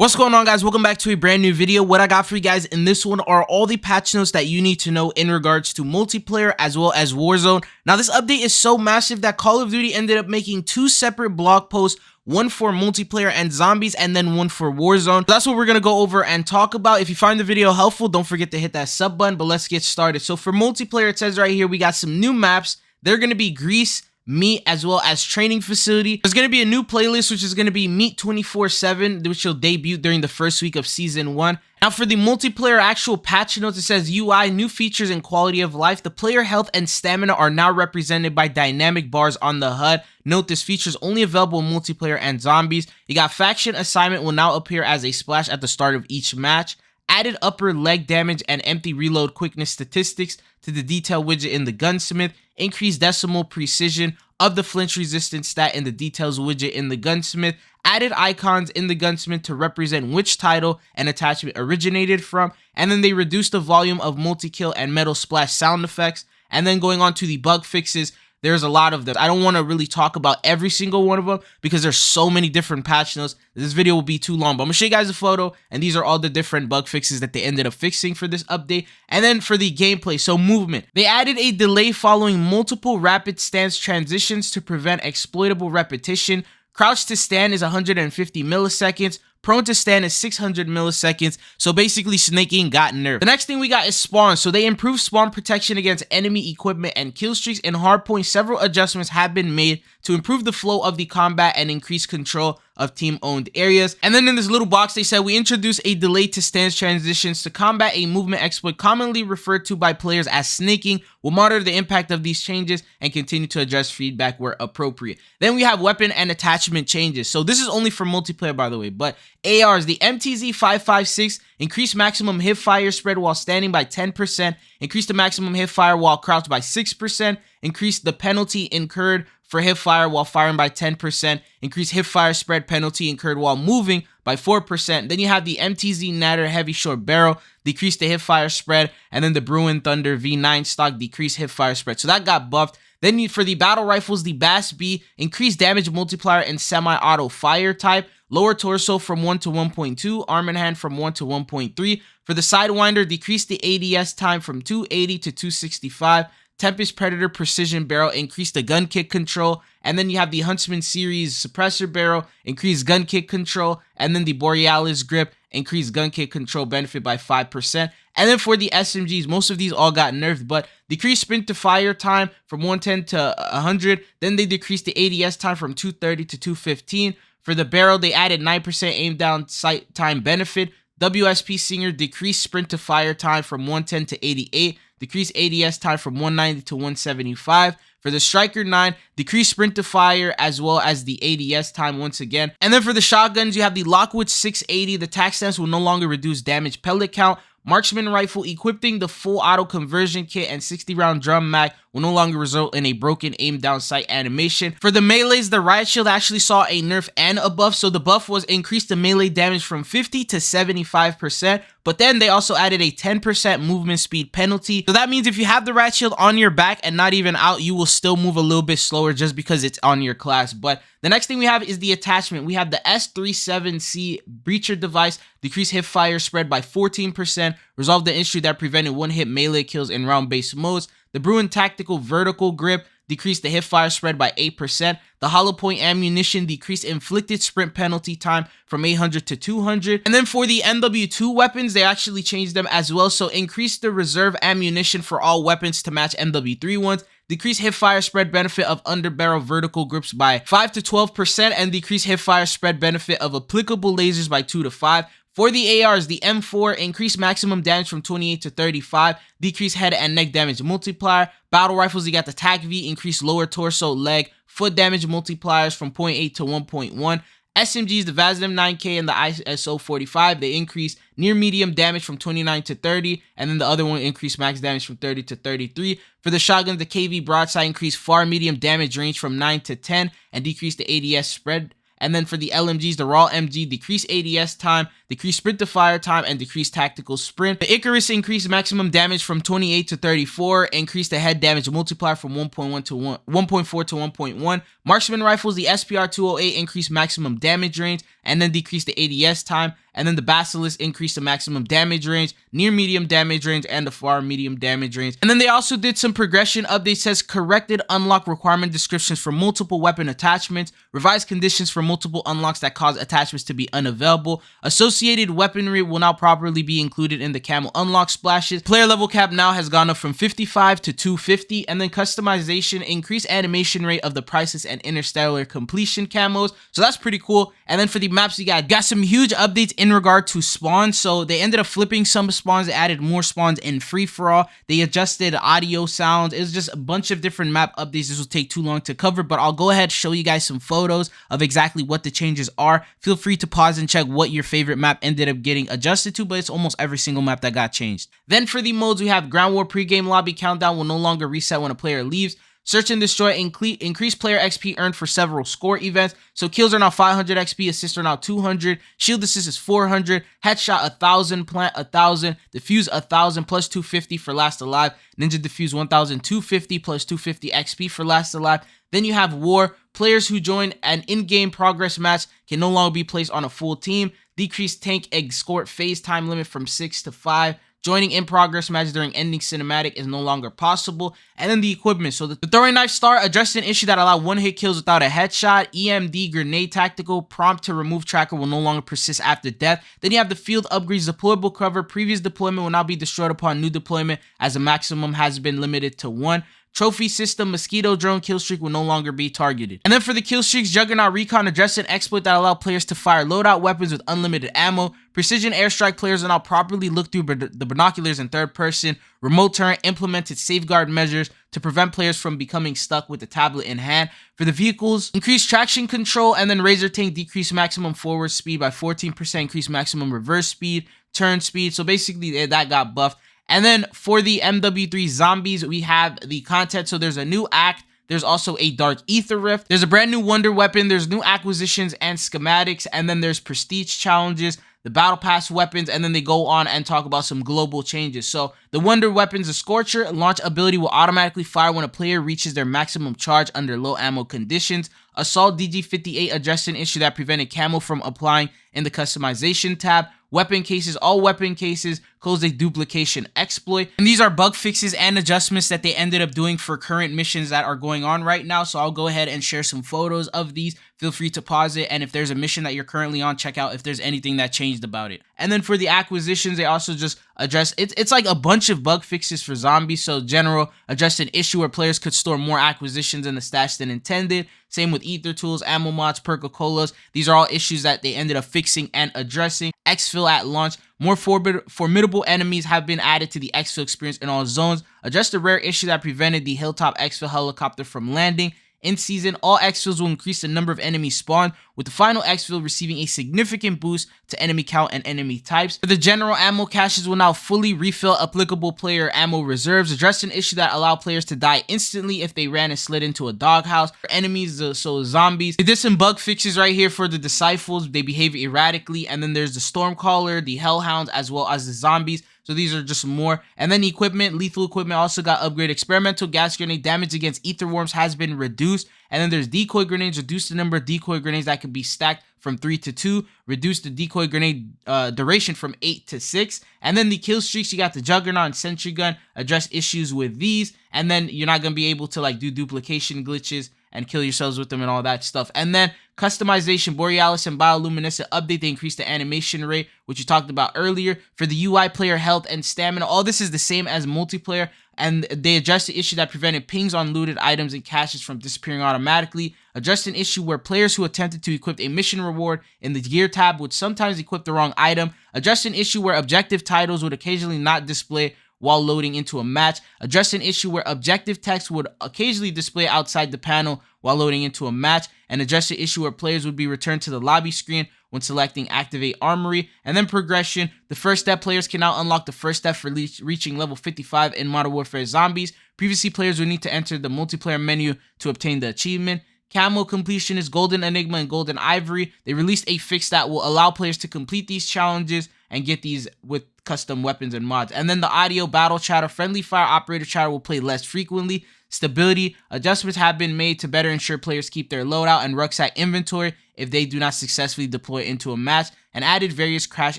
What's going on, guys? Welcome back to a brand new video. What I got for you guys in this one are all the patch notes that you need to know in regards to multiplayer as well as Warzone. Now, this update is so massive that Call of Duty ended up making two separate blog posts, one for multiplayer and zombies and then one for Warzone. That's what we're going to go over and talk about. If you find the video helpful, don't forget to hit that sub button, but let's get started. So for multiplayer, it says right here, we got some new maps. They're going to be Greece, Meat, as well as Training Facility. There's going to be a new playlist, which is going to be Meat 24/7, which will debut during the first week of Season 1. Now, for the multiplayer actual patch notes, it says UI, new features and quality of life. The player health and stamina are now represented by dynamic bars on the HUD. Note, this feature is only available in multiplayer and zombies. You got faction assignment will now appear as a splash at the start of each match. Added upper leg damage and empty reload quickness statistics to the detail widget in the gunsmith. Increased decimal precision of the flinch resistance stat in the details widget in the gunsmith. Added icons in the gunsmith to represent which title and attachment originated from. And then they reduced the volume of multi-kill and metal splash sound effects. And then going on to the bug fixes, there's a lot of them. I don't want to really talk about every single one of them because there's so many different patch notes. This video will be too long, but I'm going to show you guys a photo, and these are all the different bug fixes that they ended up fixing for this update. And then for the gameplay, so movement. They added a delay following multiple rapid stance transitions to prevent exploitable repetition. Crouch to stand is 150 milliseconds. Prone to stand is 600 milliseconds. So basically, snaking got nerfed. The next thing we got is spawn. So they improved spawn protection against enemy equipment and kill streaks. In hardpoint, several adjustments have been made to improve the flow of the combat and increase control of team-owned areas. And then in this little box, they said we introduced a delay to stance transitions to combat a movement exploit commonly referred to by players as snaking. We'll monitor the impact of these changes and continue to address feedback where appropriate. Then we have weapon and attachment changes. So this is only for multiplayer, by the way, but ARs, the MTZ-556 increased maximum hip fire spread while standing by 10%, increased the maximum hip fire while crouched by 6%, increased the penalty incurred for hip fire while firing by 10%, increased hip fire spread penalty incurred while moving by 4%. Then you have the MTZ Natter Heavy Short Barrel, decreased the hip fire spread, and then the Bruin Thunder V9 stock decreased hip fire spread. So that got buffed. Then for the battle rifles, the Bass B increased damage multiplier and semi-auto fire type, lower torso from 1 to 1.2, arm and hand from 1 to 1.3. For the Sidewinder, decreased the ADS time from 280 to 265. Tempest Predator Precision Barrel increased the gun kick control. And then you have the Huntsman Series Suppressor Barrel, increased gun kick control. And then the Borealis Grip, increased gun kick control benefit by 5%. And then for the SMGs, most of these all got nerfed, but decreased sprint to fire time from 110 to 100. Then they decreased the ADS time from 230 to 215. For the barrel, they added 9% aim down sight time benefit. WSP Singer decreased sprint to fire time from 110 to 88. Decreased ADS time from 190 to 175. For the Striker 9, decreased sprint to fire as well as the ADS time once again. And then for the shotguns, you have the Lockwood 680. The tac stance will no longer reduce damage pellet count. Marksman rifle equipping the full auto conversion kit and 60 round drum mag will no longer result in a broken aim down sight animation. For the melees, the riot shield actually saw a nerf and a buff. So the buff was increased the melee damage from 50 to 75%, but then they also added a 10% movement speed penalty. So that means if you have the riot shield on your back and not even out, you will still move a little bit slower just because it's on your class. But the next thing we have is the attachment. We have the S37C breacher device, decreased hip fire spread by 14%, resolved the issue that prevented one-hit melee kills in round-based modes. The Bruin Tactical Vertical Grip decreased the hip fire spread by 8%. The hollow point ammunition decreased inflicted sprint penalty time from 800 to 200. And then for the MW2 weapons, they actually changed them as well. So increased the reserve ammunition for all weapons to match MW3 ones. Decreased hip fire spread benefit of underbarrel vertical grips by 5 to 12%, and decreased hip fire spread benefit of applicable lasers by 2 to 5. For the ARs, the M4 increased maximum damage from 28 to 35, decreased head and neck damage multiplier. Battle rifles, you got the TAC V, increased lower torso, leg, foot damage multipliers from 0.8 to 1.1. SMGs, the Vazim 9K and the ISO 45, they increased near medium damage from 29 to 30, and then the other one increased max damage from 30 to 33. For the shotguns, the KV broadside increased far medium damage range from 9 to 10 and decreased the ADS spread. And then for the LMGs, the raw MG decreased ADS time, decreased sprint to fire time, and decreased tactical sprint. The Icarus increased maximum damage from 28 to 34, increased the head damage multiplier from 1.4 to 1.1. Marksman rifles, the SPR-208 increased maximum damage range and then decreased the ADS time. And then the Basilisk increased the maximum damage range, near medium damage range, and the far medium damage range. And then they also did some progression updates, says corrected unlock requirement descriptions for multiple weapon attachments, revised conditions for multiple unlocks that cause attachments to be unavailable. Associated weaponry will now properly be included in the camo unlock splashes. Player level cap now has gone up from 55 to 250. And then customization, increased animation rate of the priceless and interstellar completion camos. So that's pretty cool. And then for the maps, you got some huge updates in regard to spawns. So they ended up flipping some spawns, they added more spawns in free-for-all, they adjusted audio sounds. It was just a bunch of different map updates. This will take too long to cover, but I'll go ahead and show you guys some photos of exactly what the changes are. Feel free to pause and check what your favorite map ended up getting adjusted to, but it's almost every single map that got changed. Then for the modes, we have Ground War pregame lobby countdown will no longer reset when a player leaves. Search and destroy, increase player XP earned for several score events. So kills are now 500 XP, assists are now 200, shield assist is 400, headshot 1000, plant 1000, defuse 1000 plus 250 for last alive, ninja defuse 1250 plus 250 XP for last alive. Then you have war. Players who join an in-game progress match can no longer be placed on a full team. Decreased tank escort phase time limit from 6 to 5. Joining in progress match during ending cinematic is no longer possible. And then the equipment. So the throwing knife star addressed an issue that allowed one-hit kills without a headshot. EMD grenade tactical prompt to remove tracker will no longer persist after death. Then you have the field upgrades deployable cover. Previous deployment will now be destroyed upon new deployment, as the maximum has been limited to 1. Trophy system mosquito drone kill streak will no longer be targeted. And then for the kill streaks, Juggernaut Recon addressed an exploit that allowed players to fire loadout weapons with unlimited ammo. Precision airstrike players will now properly look through the binoculars in third person. Remote turn implemented safeguard measures to prevent players from becoming stuck with the tablet in hand. For the vehicles, increased traction control, and then Razor Tank decreased maximum forward speed by 14%, increased maximum reverse speed, turn speed. So basically that got buffed. And then for the MW3 zombies, we have the content. So there's a new act. There's also a Dark Ether Rift. There's a brand new Wonder Weapon. There's new acquisitions and schematics. And then there's prestige challenges, the Battle Pass weapons, and then they go on and talk about some global changes. So the Wonder Weapons, the Scorcher launch ability will automatically fire when a player reaches their maximum charge under low ammo conditions. Assault DG58 addressed an issue that prevented camo from applying in the customization tab. Weapon cases, all weapon cases close a duplication exploit. And these are bug fixes and adjustments that they ended up doing for current missions that are going on right now. So I'll go ahead and share some photos of these. Feel free to pause it. And if there's a mission that you're currently on, check out if there's anything that changed about it. And then for the acquisitions, they also just address, it's like a bunch of bug fixes for zombies. So general, addressed an issue where players could store more acquisitions in the stash than intended. Same with ether tools, ammo mods, Perca-Colas. These are all issues that they ended up fixing and addressing. Exfil at launch. More formidable enemies have been added to the exfil experience in all zones. Addressed a rare issue that prevented the Hilltop exfil helicopter from landing. In season, all exfils will increase the number of enemies spawned, with the final exfil receiving a significant boost to enemy count and enemy types. For the general, ammo caches will now fully refill applicable player ammo reserves. Addressed an issue that allowed players to die instantly if they ran and slid into a doghouse. For enemies, so zombies, they did some bug fixes right here for the disciples. They behave erratically. And then there's the Stormcaller, the Hellhounds, as well as the zombies. So these are just more. And then equipment, lethal equipment also got upgraded. Experimental gas grenade damage against ether worms has been reduced. And then there's decoy grenades. Reduce the number of decoy grenades that can be stacked from 3 to 2. Reduce the decoy grenade duration from 8 to 6. And then the kill streaks, you got the Juggernaut and Sentry Gun. Address issues with these. And then you're not going to be able to like do duplication glitches and kill yourselves with them and all that stuff. And then customization, Borealis and Bioluminescent update, they increased the animation rate, which you talked about earlier. For the UI, player health and stamina, all this is the same as multiplayer, and they addressed the issue that prevented pings on looted items and caches from disappearing automatically. Addressed an issue where players who attempted to equip a mission reward in the gear tab would sometimes equip the wrong item. Addressed an issue where objective titles would occasionally not display while loading into a match. Addressed an issue where objective text would occasionally display outside the panel while loading into a match. And addressed the issue where players would be returned to the lobby screen when selecting Activate Armory. And then progression, the first step players can now unlock the first step for reaching level 55 in Modern Warfare Zombies. Previously, players would need to enter the multiplayer menu to obtain the achievement. Camo Completionist, Golden Enigma, and Golden Ivory. They released a fix that will allow players to complete these challenges and get these with custom weapons and mods. And then the audio battle chatter, friendly fire operator chatter will play less frequently. Stability adjustments have been made to better ensure players keep their loadout and rucksack inventory if they do not successfully deploy into a match, and added various crash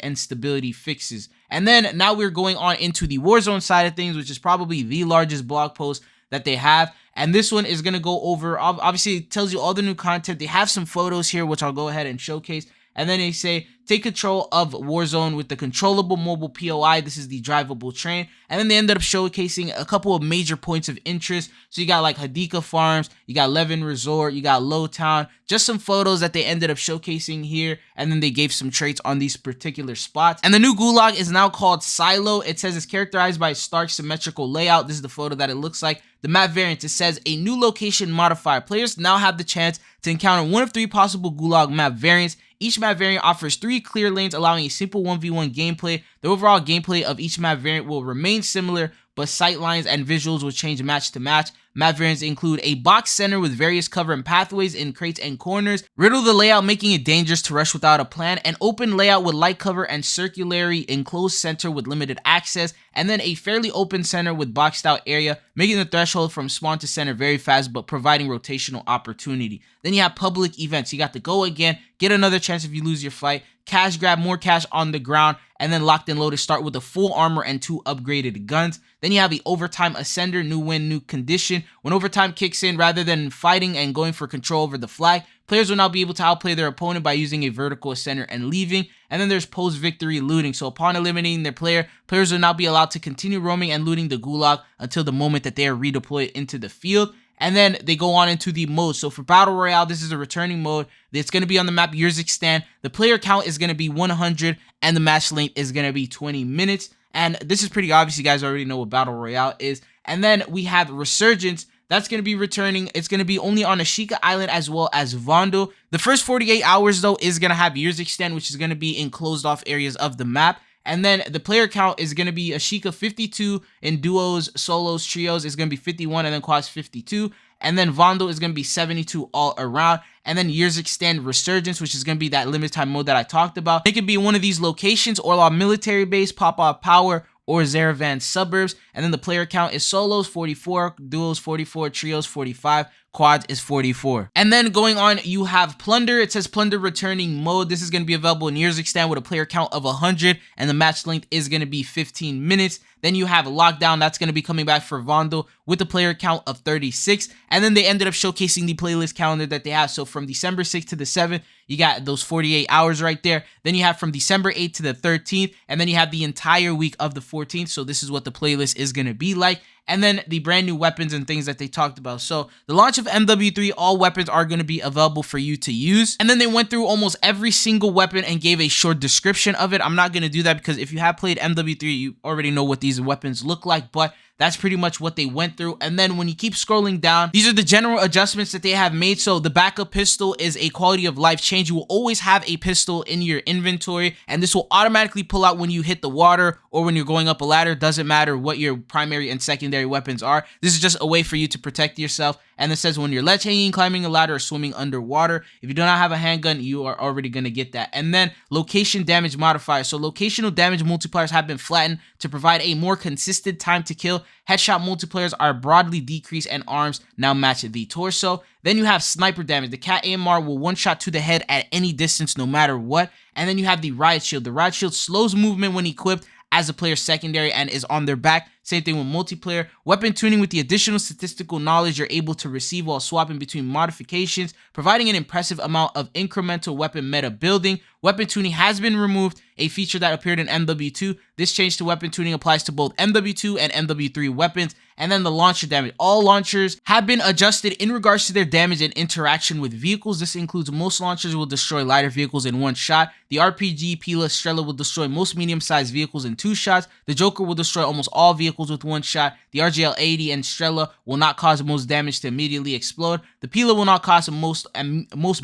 and stability fixes. And then now we're going on into the Warzone side of things, which is probably the largest blog post that they have. And this one is going to go over, obviously it tells you all the new content. They have some photos here, which I'll go ahead and showcase. And then they say, take control of Warzone with the controllable mobile POI. This is the drivable train. And then they ended up showcasing a couple of major points of interest. So you got like Hadika Farms, you got Levin Resort, you got Lowtown. Just some photos that they ended up showcasing here. And then they gave some traits on these particular spots. And the new gulag is now called Silo. It says it's characterized by a stark symmetrical layout. This is the photo that it looks like. The map variant, it says a new location modifier. Players now have the chance to encounter one of 3 possible gulag map variants. Each map variant offers 3 clear lanes, allowing a simple 1v1 gameplay. The overall gameplay of each map variant will remain similar, but sight lines and visuals will change match to match. Map variants include a box center with various cover and pathways in crates and corners, riddle the layout making it dangerous to rush without a plan, an open layout with light cover and circularly enclosed center with limited access, and then a fairly open center with boxed out area, making the threshold from spawn to center very fast but providing rotational opportunity. Then you have public events. You got to go again, get another chance if you lose your fight, cash grab, more cash on the ground, and then locked and loaded start with a full armor and 2 upgraded guns. Then you have the overtime ascender, new win, new condition. When overtime kicks in, rather than fighting and going for control over the flag, players will now be able to outplay their opponent by using a vertical ascender and leaving. And then there's post-victory looting. So upon eliminating their player, players will now be allowed to continue roaming and looting the gulag until the moment that they are redeployed into the field. And then they go on into the mode. So for Battle Royale, this is a returning mode. It's going to be on the map Yurzikistan. The player count is going to be 100 and the match length is going to be 20 minutes. And this is pretty obvious. You guys already know what Battle Royale is. And then we have Resurgence. That's going to be returning. It's going to be only on Ashika Island as well as Vondo. The first 48 hours, though, is going to have Yurzikistan, which is going to be in closed off areas of the map. And then the player count is going to be Ashika 52 in duos, solos, trios is going to be 51, and then quads 52. And then Vondo is going to be 72 all around. And then Yurzikistan Resurgence, which is going to be that limited time mode that I talked about. It could be one of these locations, Orlov Military Base, Popov Power, or Zerevan Suburbs. And then the player count is solos 44, duos 44, trios 45, quads is 44. And then going on, you have Plunder. It says Plunder returning mode. This is going to be available in Yurzikistan with a player count of 100, and the match length is going to be 15 minutes. Then you have Lockdown. That's going to be coming back for Vondo with a player count of 36. And then they ended up showcasing the playlist calendar that they have. So from December 6th to the 7th, you got those 48 hours right there. Then you have from December 8th to the 13th. And then you have the entire week of the 14th. So this is what the playlist is going to be like. And then the brand new weapons and things that they talked about. So the launch of MW3, all weapons are going to be available for you to use. And then they went through almost every single weapon and gave a short description of it. I'm not going to do that because if you have played MW3, you already know what these weapons look like. But that's pretty much what they went through. And then when you keep scrolling down, these are the general adjustments that they have made. So the backup pistol is a quality of life change. You will always have a pistol in your inventory, and this will automatically pull out when you hit the water or when you're going up a ladder. Doesn't matter what your primary and secondary weapons are. This is just a way for you to protect yourself. And it says when you're ledge hanging, climbing a ladder, or swimming underwater, if you do not have a handgun, you are already going to get that. And then location damage modifier. So locational damage multipliers have been flattened to provide a more consistent time to kill. Headshot multipliers are broadly decreased and arms now match the torso. Then you have sniper damage. The Cat AMR will one shot to the head at any distance no matter what. And then you have the riot shield. The riot shield slows movement when equipped as a player's secondary and is on their back. Same thing with multiplayer. Weapon tuning with the additional statistical knowledge you're able to receive while swapping between modifications, providing an impressive amount of incremental weapon meta building. Weapon tuning has been removed, a feature that appeared in MW2. This change to weapon tuning applies to both MW2 and MW3 weapons. And then the launcher damage. All launchers have been adjusted in regards to their damage and interaction with vehicles. This includes most launchers will destroy lighter vehicles in one shot. The RPG, Pila, Strela will destroy most medium-sized vehicles in 2 shots. The Joker will destroy almost all vehicles with 1 shot. The RGL-80 and Strela will not cause most damage to immediately explode. The Pila will not cause most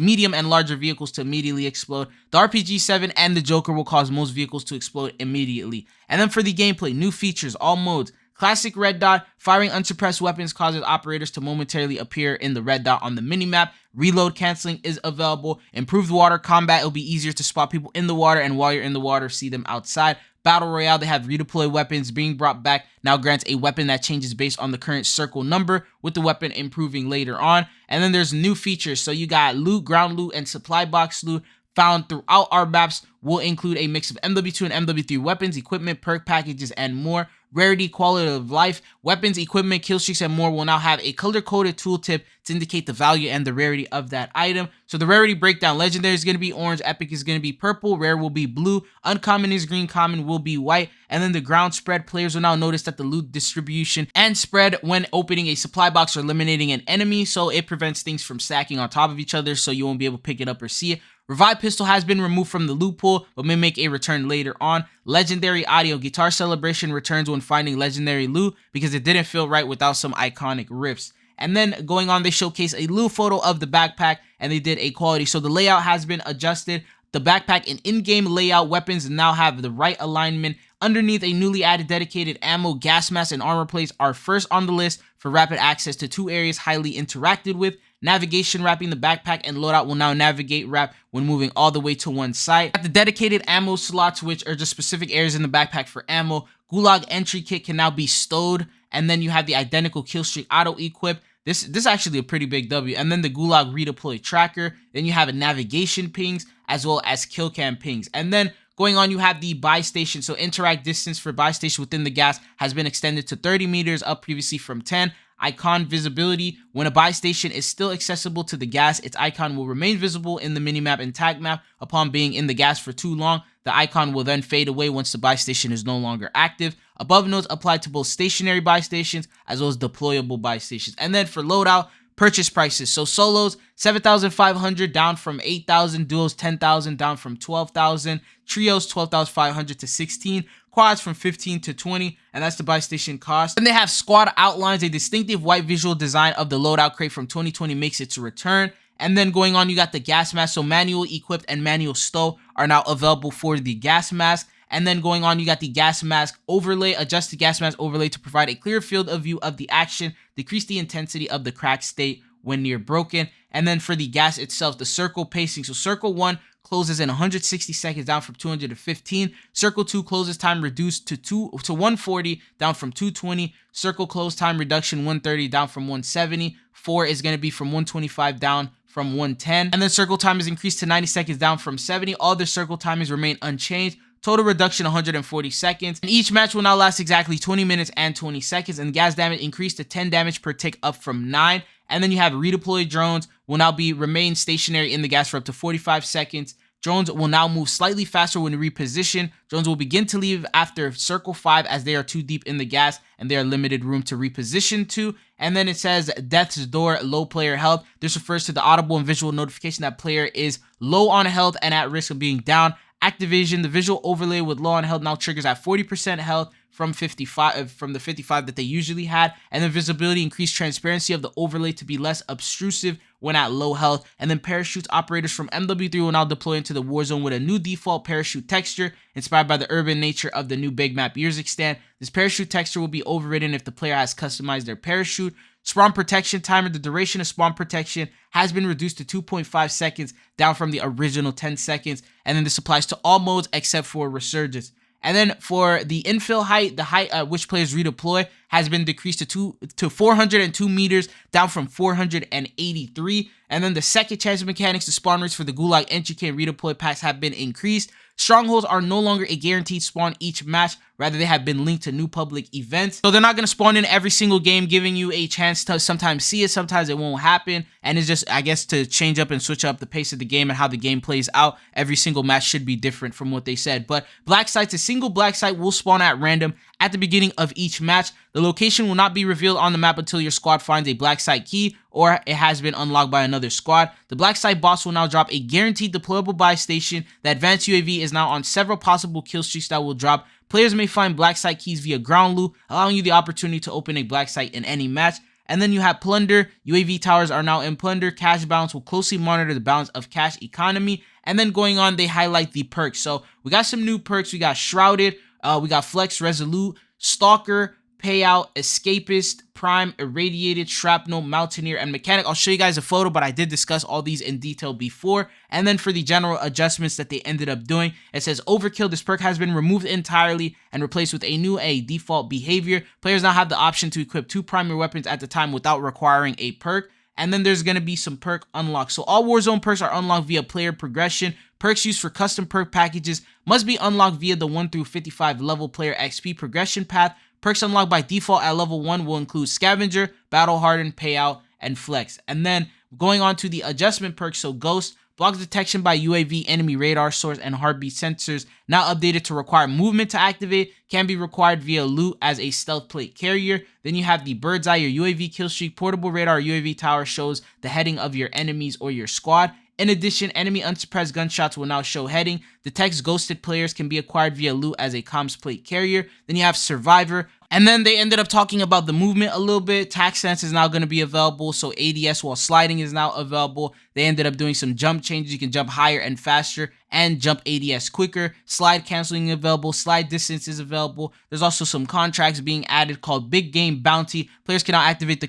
medium and larger vehicles to immediately explode. The RPG-7 and the Joker will cause most vehicles to explode immediately. And then for the gameplay, new features, all modes. Classic red dot, firing unsuppressed weapons causes operators to momentarily appear in the red dot on the minimap. Reload canceling is available. Improved water combat, it'll be easier to spot people in the water, and while you're in the water, see them outside. Battle Royale, they have redeploy weapons being brought back, now grants a weapon that changes based on the current circle number, with the weapon improving later on. And then there's new features, so you got loot, ground loot, and supply box loot found throughout our maps will include a mix of MW2 and MW3 weapons, equipment, perk packages, and more. Rarity, quality of life, weapons, equipment, kill streaks, and more will now have a color-coded tooltip to indicate the value and the rarity of that item. So the rarity breakdown: legendary is going to be orange, epic is going to be purple, rare will be blue, uncommon is green, common will be white. And then the ground spread, players will now notice that the loot distribution and spread when opening a supply box or eliminating an enemy, so it prevents things from stacking on top of each other, so you won't be able to pick it up or see it. Revive pistol has been removed from the loot pool, but may make a return later on. Legendary audio: guitar celebration returns when finding legendary loot because it didn't feel right without some iconic riffs. And then going on, they showcase a little photo of the backpack and they did a quality. So the layout has been adjusted. The backpack and in-game layout weapons now have the right alignment. Underneath, a newly added dedicated ammo, gas mask, and armor plates are first on the list for rapid access to 2 areas highly interacted with. Navigation wrapping: the backpack and loadout will now navigate wrap when moving all the way to one side. At the dedicated ammo slots, which are just specific areas in the backpack for ammo. Gulag entry kit can now be stowed, and then you have the identical kill streak auto equip. This is actually a pretty big W. And then the Gulag redeploy tracker. Then you have a navigation pings as well as kill cam pings. And then going on, you have the buy station. So interact distance for buy station within the gas has been extended to 30 meters, up previously from 10. Icon visibility: when a buy station is still accessible to the gas, its icon will remain visible in the minimap and tag map. Upon being in the gas for too long, the icon will then fade away once the buy station is no longer active. Above notes apply to both stationary buy stations as well as deployable buy stations. And then for loadout, purchase prices: so solos 7,500 down from 8,000, duos 10,000 down from 12,000, trios 12,500 to 16, quads from 15 to 20, and that's the buy station cost. And they have squad outlines: a distinctive white visual design of the loadout crate from 2020 makes its return. And then going on, you got the gas mask. So manual equipped and manual stow are now available for the gas mask. And then going on, you got the gas mask overlay: adjust the gas mask overlay to provide a clear field of view of the action, decrease the intensity of the crack state when near broken. And then for the gas itself, the circle pacing: so circle 1 closes in 160 seconds down from 215. Circle 2 closes time reduced to 140 down from 220. Circle close time reduction 130 down from 170. 4 is going to be from 125 down from 110. And then circle time is increased to 90 seconds down from 70. All the circle timings remain unchanged. Total reduction 140 seconds. And each match will now last exactly 20 minutes and 20 seconds. And gas damage increased to 10 damage per tick, up from 9. And then you have redeployed drones will now remain stationary in the gas for up to 45 seconds. Drones will now move slightly faster when repositioned. Drones will begin to leave after circle 5 as they are too deep in the gas and they are limited room to reposition to. And then it says death's door, low player health. This refers to the audible and visual notification that player is low on health and at risk of being down. Activation: the visual overlay with low on health now triggers at 40% health from the 55 that they usually had. And then visibility: increased transparency of the overlay to be less obtrusive when at low health. And then parachutes: operators from MW3 will now deploy into the Warzone with a new default parachute texture inspired by the urban nature of the new big map music stand. This parachute texture will be overridden if the player has customized their parachute. Spawn protection timer: the duration of spawn protection has been reduced to 2.5 seconds down from the original 10 seconds. And then this applies to all modes except for resurgence. And then for the infill height, the height at which players redeploy has been decreased to 402 meters down from 483. And then the second chance mechanics: the spawn rates for the Gulag entry kit and redeploy packs have been increased. Strongholds are no longer a guaranteed spawn each match, rather they have been linked to new public events. So they're not going to spawn in every single game, giving you a chance to sometimes see it, sometimes it won't happen. And it's just, I guess, to change up and switch up the pace of the game and how the game plays out. Every single match should be different from what they said. But black sites: a single black site will spawn at random at the beginning of each match. The location will not be revealed on the map until your squad finds a black site key or it has been unlocked by another squad. The black site boss will now drop a guaranteed deployable buy station. The advanced UAV is now on several possible kill streaks that will drop. Players may find black site keys via ground loot, allowing you the opportunity to open a black site in any match. And then you have plunder: UAV towers are now in plunder. Cash balance will closely monitor the balance of cash economy. And then going on, they highlight the perks. So we got some new perks. We got Shrouded, we got Flex, Resolute, Stalker, Payout, Escapist, Prime, Irradiated, Shrapnel, Mountaineer, and Mechanic. I'll show you guys a photo, but I did discuss all these in detail before. And then for the general adjustments that they ended up doing, it says Overkill. This perk has been removed entirely and replaced with a new default behavior. Players now have the option to equip 2 primary weapons at the time without requiring a perk. And then there's going to be some perk unlocks. So all Warzone perks are unlocked via player progression. Perks used for custom perk packages must be unlocked via the 1 through 55 level player XP progression path. Perks unlocked by default at level 1 will include Scavenger, Battle Hardened, Payout, and Flex. And then going on to the adjustment perks, so Ghost, blocks detection by UAV, enemy radar source, and heartbeat sensors, now updated to require movement to activate, can be required via loot as a stealth plate carrier. Then you have the Bird's Eye, your UAV killstreak, portable radar, UAV tower shows the heading of your enemies or your squad. In addition, enemy unsuppressed gunshots will now show heading. Detects ghosted players, can be acquired via loot as a comms plate carrier. Then you have Survivor. And then they ended up talking about the movement a little bit. Tac Sense is now going to be available. So ADS while sliding is now available. They ended up doing some jump changes. You can jump higher and faster and jump ADS quicker. Slide canceling available. Slide distance is available. There's also some contracts being added called Big Game Bounty. Players can now activate the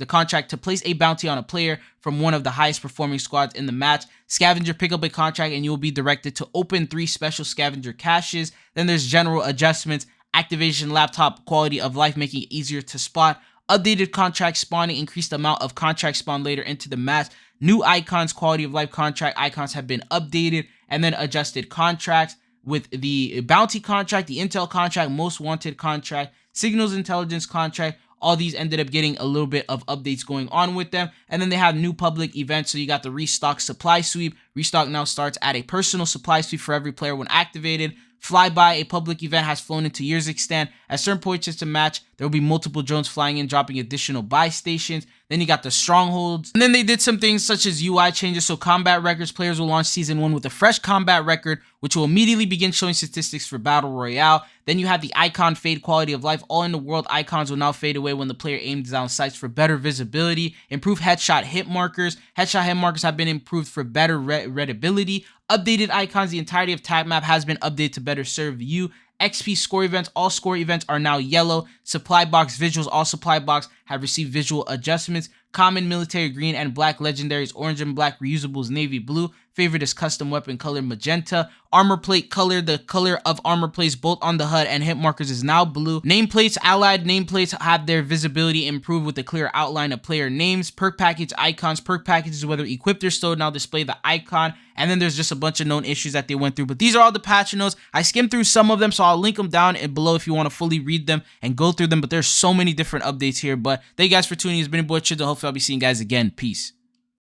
contract to place a bounty on a player from one of the highest performing squads in the match. Scavenger, pick up a contract and you will be directed to open 3 special scavenger caches. Then there's general adjustments. Activation laptop quality of life, making it easier to spot. Updated contract spawning, increased amount of contract spawn later into the match. New icons, quality of life contract icons have been updated. And then adjusted contracts with the bounty contract, the intel contract, most wanted contract, signals intelligence contract. All these ended up getting a little bit of updates going on with them. And then they have new public events. So you got the restock supply sweep. Restock now starts at a personal supply sweep for every player when activated. Flyby, a public event, has flown into years extent. At certain points in the match, there will be multiple drones flying in, dropping additional buy stations. Then you got the strongholds. And then they did some things such as UI changes. So combat records, players will launch season 1 with a fresh combat record, which will immediately begin showing statistics for Battle Royale. Then you have the icon fade, quality of life. All in the world icons will now fade away when the player aims down sights for better visibility. Improved headshot hit markers. Headshot hit markers have been improved for better readability. Updated icons. The entirety of tag map has been updated to better serve you. XP score events, all score events are now yellow. Supply box visuals, all supply box have received visual adjustments. Common, military green, and black legendaries, orange and black reusables, navy blue. Favorite is custom weapon color magenta. Armor plate color, the color of armor plates both on the HUD and hit markers is now blue. Nameplates, allied nameplates have their visibility improved with a clear outline of player names. Perk package icons, perk packages whether equipped or stored now display the icon. And then there's just a bunch of known issues that they went through. But these are all the patch notes. I skimmed through some of them, so I'll link them down below if you want to fully read them and go through them. But there's so many different updates here. But thank you guys for tuning in. It's been your boy Chido. Hopefully I'll be seeing you guys again. Peace.